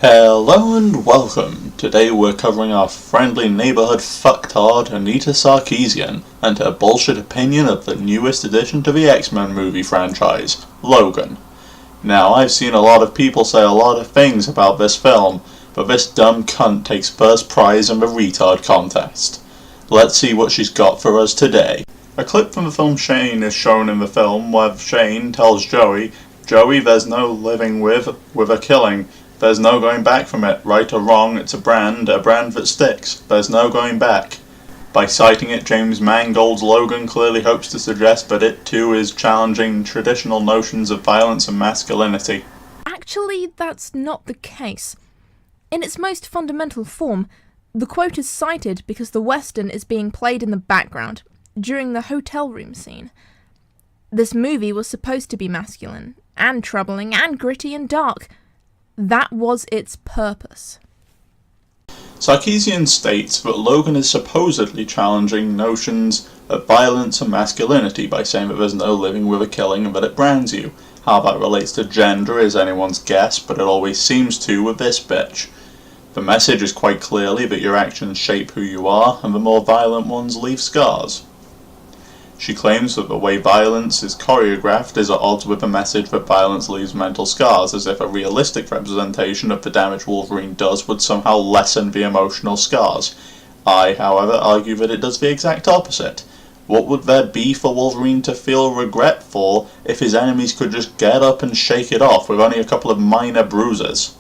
Hello and welcome. Today we're covering our friendly neighborhood fucktard Anita Sarkeesian and her bullshit opinion of the newest addition to the X-Men movie franchise, Logan. Now, I've seen a lot of people say a lot of things about this film, but this dumb cunt takes first prize in the retard contest. Let's see what she's got for us today. A clip from the film Shane is shown in the film where Shane tells Joey, there's no living with a killing. There's no going back from it, right or wrong, it's a brand that sticks. There's no going back. By citing it, James Mangold's Logan clearly hopes to suggest that it too is challenging traditional notions of violence and masculinity. Actually, that's not the case. In its most fundamental form, the quote is cited because the Western is being played in the background, during the hotel room scene. This movie was supposed to be masculine, and troubling, and gritty and dark. That was its purpose. Sarkeesian states that Logan is supposedly challenging notions of violence and masculinity by saying that there's no living with a killing and that it brands you. How that relates to gender is anyone's guess, but it always seems to with this bitch. The message is quite clearly that your actions shape who you are, and the more violent ones leave scars. She claims that the way violence is choreographed is at odds with the message that violence leaves mental scars, as if a realistic representation of the damage Wolverine does would somehow lessen the emotional scars. I, however, argue that it does the exact opposite. What would there be for Wolverine to feel regret for if his enemies could just get up and shake it off with only a couple of minor bruises?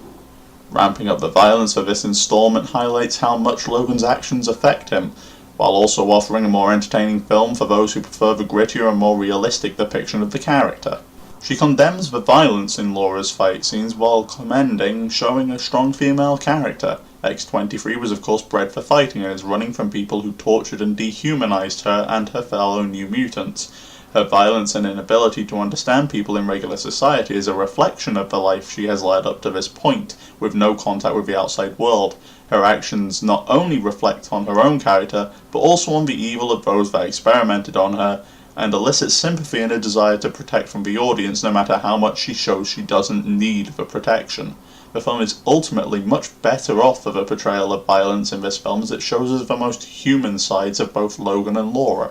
Ramping up the violence of this installment highlights how much Logan's actions affect him, while also offering a more entertaining film for those who prefer the grittier and more realistic depiction of the character. She condemns the violence in Laura's fight scenes while commending showing a strong female character. X-23 was of course bred for fighting and is running from people who tortured and dehumanized her and her fellow New Mutants. Her violence and inability to understand people in regular society is a reflection of the life she has led up to this point, with no contact with the outside world. Her actions not only reflect on her own character, but also on the evil of those that experimented on her, and elicit sympathy and a desire to protect from the audience no matter how much she shows she doesn't need the protection. The film is ultimately much better off for the portrayal of violence in this film, as it shows us the most human sides of both Logan and Laura.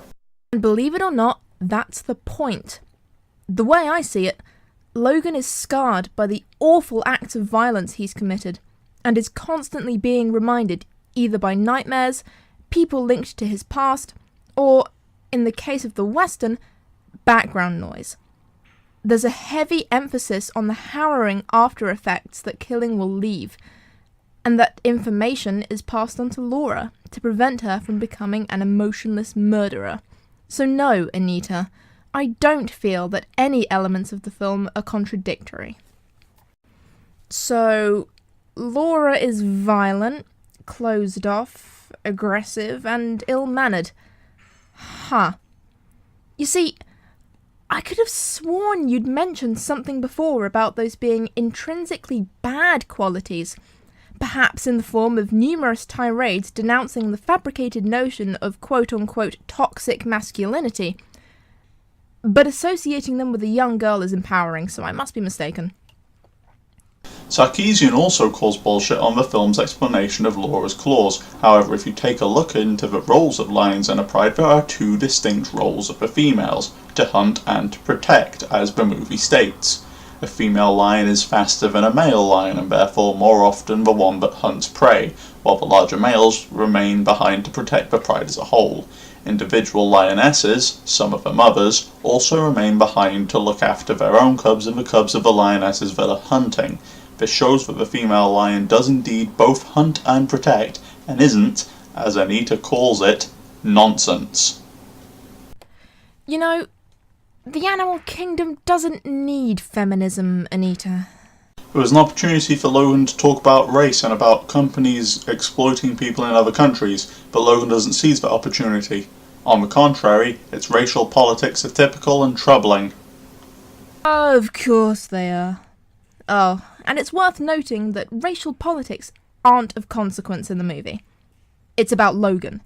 And believe it or not, that's the point. The way I see it, Logan is scarred by the awful acts of violence he's committed, and is constantly being reminded, either by nightmares, people linked to his past, or, in the case of the Western, background noise. There's a heavy emphasis on the harrowing after effects that killing will leave, and that information is passed on to Laura to prevent her from becoming an emotionless murderer. So no, Anita, I don't feel that any elements of the film are contradictory. So, Laura is violent, closed off, aggressive, and ill-mannered. Huh. You see, I could have sworn you'd mentioned something before about those being intrinsically bad qualities, perhaps in the form of numerous tirades denouncing the fabricated notion of quote-unquote toxic masculinity. But associating them with a young girl is empowering, so I must be mistaken. Sarkeesian also calls bullshit on the film's explanation of Laura's claws. However, if you take a look into the roles of lions and a pride, there are two distinct roles of the females, to hunt and to protect, as the movie states. A female lion is faster than a male lion and therefore more often the one that hunts prey, while the larger males remain behind to protect the pride as a whole. Individual lionesses, some of the mothers, also remain behind to look after their own cubs and the cubs of the lionesses that are hunting. This shows that the female lion does indeed both hunt and protect, and isn't, as Anita calls it, nonsense. You know, the animal kingdom doesn't need feminism, Anita. It was an opportunity for Logan to talk about race and about companies exploiting people in other countries, but Logan doesn't seize that opportunity. On the contrary, its racial politics are typical and troubling. Of course they are. Oh, and it's worth noting that racial politics aren't of consequence in the movie. It's about Logan.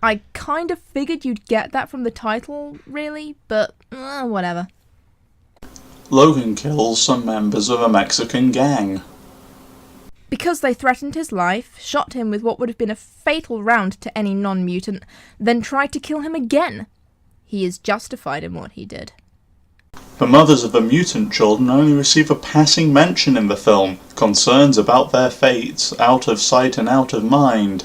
I kind of figured you'd get that from the title, really, but whatever. Logan kills some members of a Mexican gang. Because they threatened his life, shot him with what would have been a fatal round to any non-mutant, then tried to kill him again. He is justified in what he did. The mothers of the mutant children only receive a passing mention in the film, concerns about their fates, out of sight and out of mind.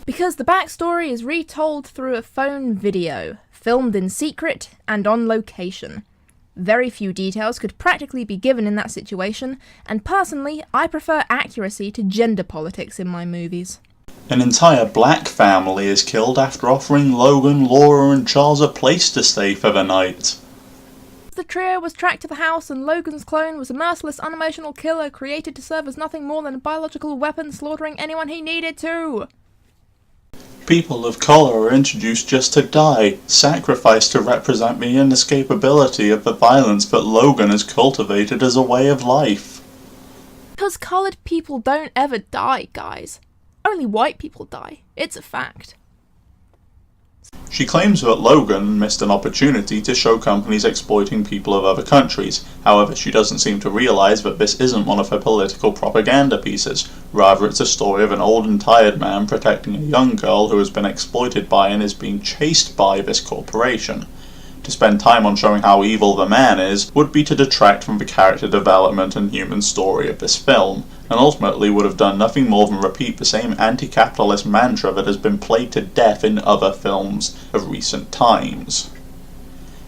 Because the backstory is retold through a phone video, filmed in secret and on location. Very few details could practically be given in that situation, and personally, I prefer accuracy to gender politics in my movies. An entire black family is killed after offering Logan, Laura and Charles a place to stay for the night. The trio was tracked to the house, and Logan's clone was a merciless, unemotional killer created to serve as nothing more than a biological weapon, slaughtering anyone he needed to. People of colour are introduced just to die, sacrificed to represent the inescapability of the violence that Logan has cultivated as a way of life. Because coloured people don't ever die, guys. Only white people die. It's a fact. She claims that Logan missed an opportunity to show companies exploiting people of other countries. However, she doesn't seem to realise that this isn't one of her political propaganda pieces. Rather, it's a story of an old and tired man protecting a young girl who has been exploited by and is being chased by this corporation. To spend time on showing how evil the man is would be to detract from the character development and human story of this film, and ultimately would have done nothing more than repeat the same anti-capitalist mantra that has been played to death in other films of recent times.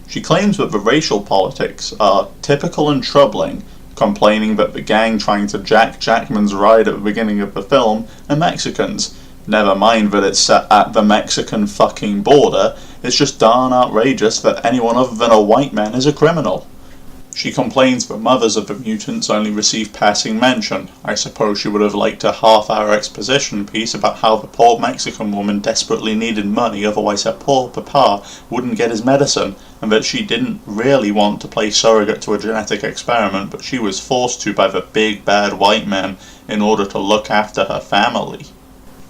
She claims that the racial politics are typical and troubling, complaining that the gang trying to jack Jackman's ride at the beginning of the film are Mexicans. Never mind that it's set at the Mexican fucking border, it's just darn outrageous that anyone other than a white man is a criminal. She complains that mothers of the mutants only receive passing mention. I suppose she would have liked a half-hour exposition piece about how the poor Mexican woman desperately needed money, otherwise her poor papa wouldn't get his medicine, and that she didn't really want to play surrogate to a genetic experiment, but she was forced to by the big bad white man in order to look after her family.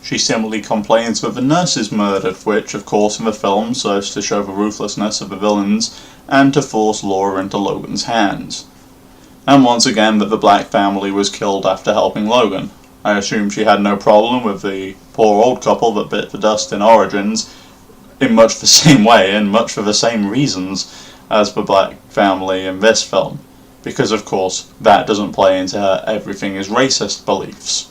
She similarly complains that the nurse is murdered, which, of course, in the film serves to show the ruthlessness of the villains and to force Laura into Logan's hands. And once again that the black family was killed after helping Logan. I assume she had no problem with the poor old couple that bit the dust in Origins in much the same way and much for the same reasons as the black family in this film, because of course that doesn't play into her everything is racist beliefs.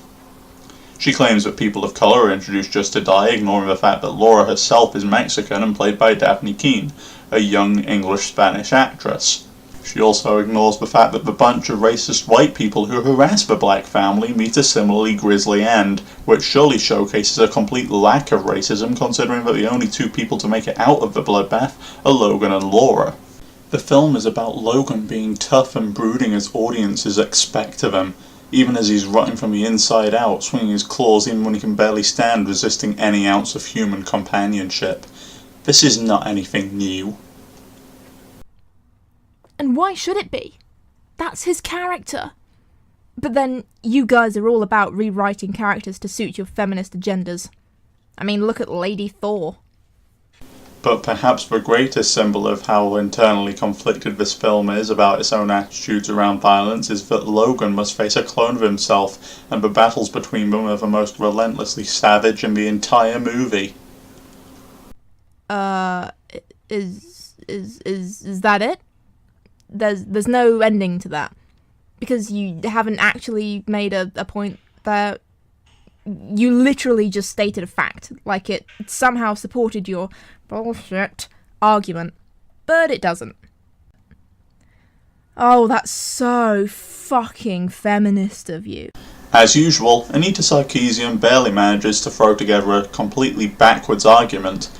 She claims that people of colour are introduced just to die, ignoring the fact that Laura herself is Mexican and played by Daphne Keane, a young English-Spanish actress. She also ignores the fact that the bunch of racist white people who harass the black family meet a similarly grisly end, which surely showcases a complete lack of racism considering that the only two people to make it out of the bloodbath are Logan and Laura. The film is about Logan being tough and brooding as audiences expect of him, even as he's rotting from the inside out, swinging his claws even when he can barely stand, resisting any ounce of human companionship. This is not anything new. And why should it be? That's his character. But then, you guys are all about rewriting characters to suit your feminist agendas. I mean, look at Lady Thor. But perhaps the greatest symbol of how internally conflicted this film is about its own attitudes around violence is that Logan must face a clone of himself, and the battles between them are the most relentlessly savage in the entire movie. Is that it? There's no ending to that. Because you haven't actually made a point there. You literally just stated a fact, like it somehow supported your bullshit argument, but it doesn't. Oh, that's so fucking feminist of you. As usual, Anita Sarkeesian barely manages to throw together a completely backwards argument.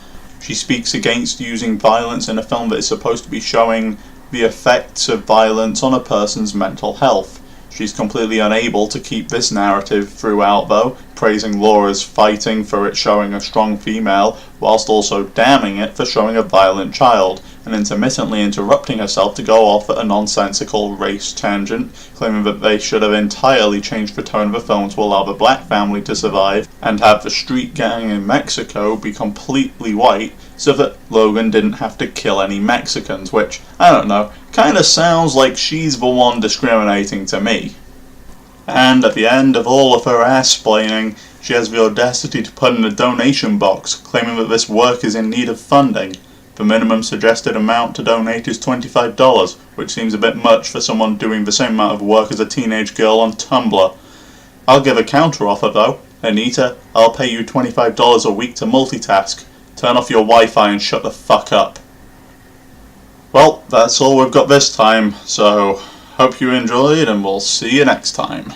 She speaks against using violence in a film that is supposed to be showing the effects of violence on a person's mental health. She's completely unable to keep this narrative throughout though, praising Laura's fighting for it showing a strong female, whilst also damning it for showing a violent child, and intermittently interrupting herself to go off at a nonsensical race tangent, claiming that they should have entirely changed the tone of the film to allow the black family to survive, and have the street gang in Mexico be completely white, so that Logan didn't have to kill any Mexicans, which, I don't know, kinda sounds like she's the one discriminating to me. And at the end of all of her assplaining, she has the audacity to put in a donation box, claiming that this work is in need of funding. The minimum suggested amount to donate is $25, which seems a bit much for someone doing the same amount of work as a teenage girl on Tumblr. I'll give a counter-offer though. Anita, I'll pay you $25 a week to multitask. Turn off your Wi-Fi and shut the fuck up. Well, that's all we've got this time, so hope you enjoyed and we'll see you next time.